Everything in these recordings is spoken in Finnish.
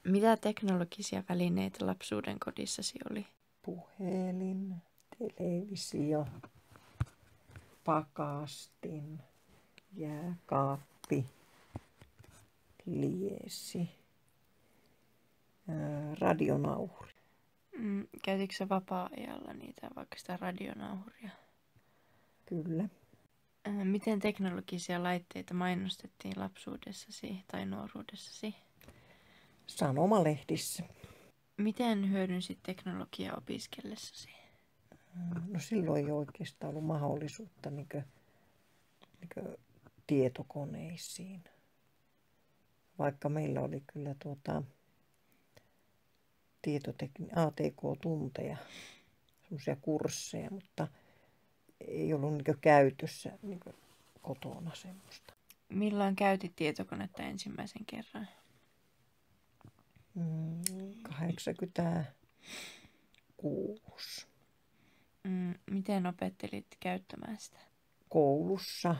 Mitä teknologisia välineitä lapsuuden kodissasi oli? Puhelin, televisio, pakastin, jääkaappi, liesi, radionauhuri. Käytitkö sä vapaa-ajalla niitä, vaikka sitä radionauhuria? Kyllä. Miten teknologisia laitteita mainostettiin lapsuudessasi tai nuoruudessasi? Sanomalehdissä. Miten hyödynsit teknologiaa opiskellessasi? No silloin ei oikeastaan ollut mahdollisuutta tietokoneisiin. Vaikka meillä oli kyllä ATK-tunteja, semmoisia kursseja, mutta ei ollut käytössä kotona semmoista. Milloin käytit tietokonetta ensimmäisen kerran? 86. Miten opettelit käyttämään sitä? Koulussa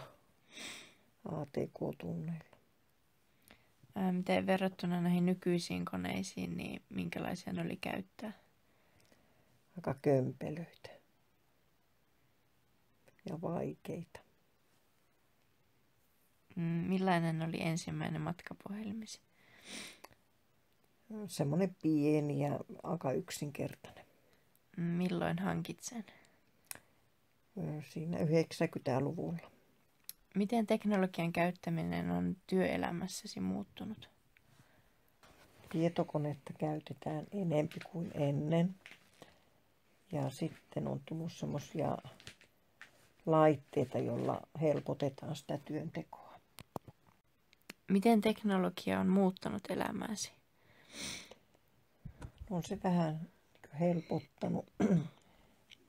ATK-tunneilla. Miten verrattuna näihin nykyisiin koneisiin, niin minkälaisia ne oli käyttää? Aika kömpelöitä ja vaikeita. Millainen oli ensimmäinen matkapuhelimisi? Semmoinen pieni ja aika yksinkertainen. Milloin hankit sen? Siinä 90-luvulla. Miten teknologian käyttäminen on työelämässäsi muuttunut? Tietokonetta käytetään enempi kuin ennen. Ja sitten on tullut semmoisia laitteita, joilla helpotetaan sitä työntekoa. Miten teknologia on muuttanut elämääsi? On se vähän helpottanut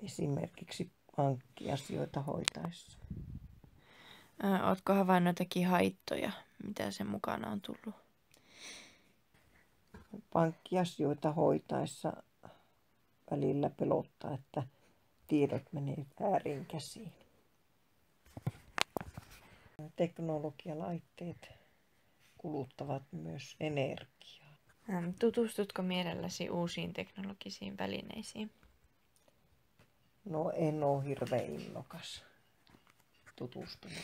esimerkiksi pankkiasioita hoitaessa. Ootko havainnut jotakin haittoja, mitä sen mukana on tullut? Pankkiasioita hoitaessa välillä pelottaa, että tiedot menee väärin käsiin. Teknologialaitteet kuluttavat myös energiaa. Tutustutko mielelläsi uusiin teknologisiin välineisiin? No en ole hirveän innokas tutustunut.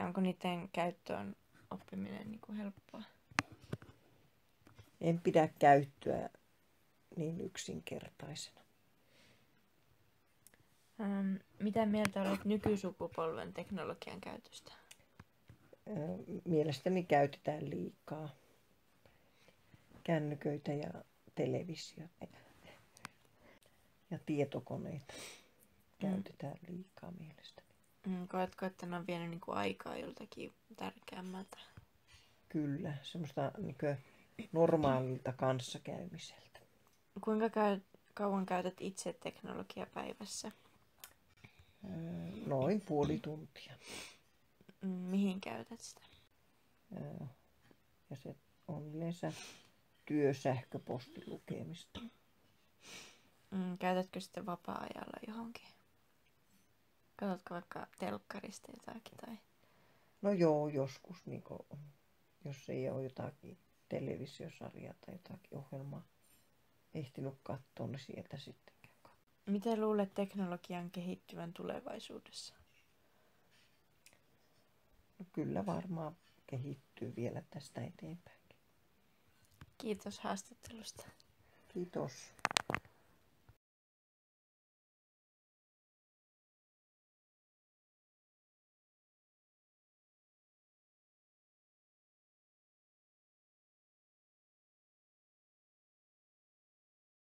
Onko niiden käyttöön oppiminen helppoa? En pidä käyttöä niin yksinkertaisena. Mitä mieltä olet nykysukupolven teknologian käytöstä? Mielestäni käytetään liikaa kännyköitä ja televisiota ja tietokoneita. Käytetään liikaa mielestäni. Koetko, että ne on vienyt aikaa joltakin tärkeämmältä? Kyllä, semmoista normaalilta kanssakäymiseltä. Kuinka kauan käytät itse teknologiaa päivässä? Noin puoli tuntia. Mihin käytät sitä? Ja se on yleensä työsähköpostilukemista. Käytätkö sitten vapaa-ajalla johonkin? Katsotko vaikka telkkarista jotakin? Tai... No joo, joskus, jos ei ole jotakin televisiosarjaa tai jotakin ohjelmaa ehtinyt katsoa, niin sieltä sitten käy katsoa. Miten luulet teknologian kehittyvän tulevaisuudessa? No kyllä varmaan kehittyy vielä tästä eteenpäin. Kiitos haastattelusta. Kiitos.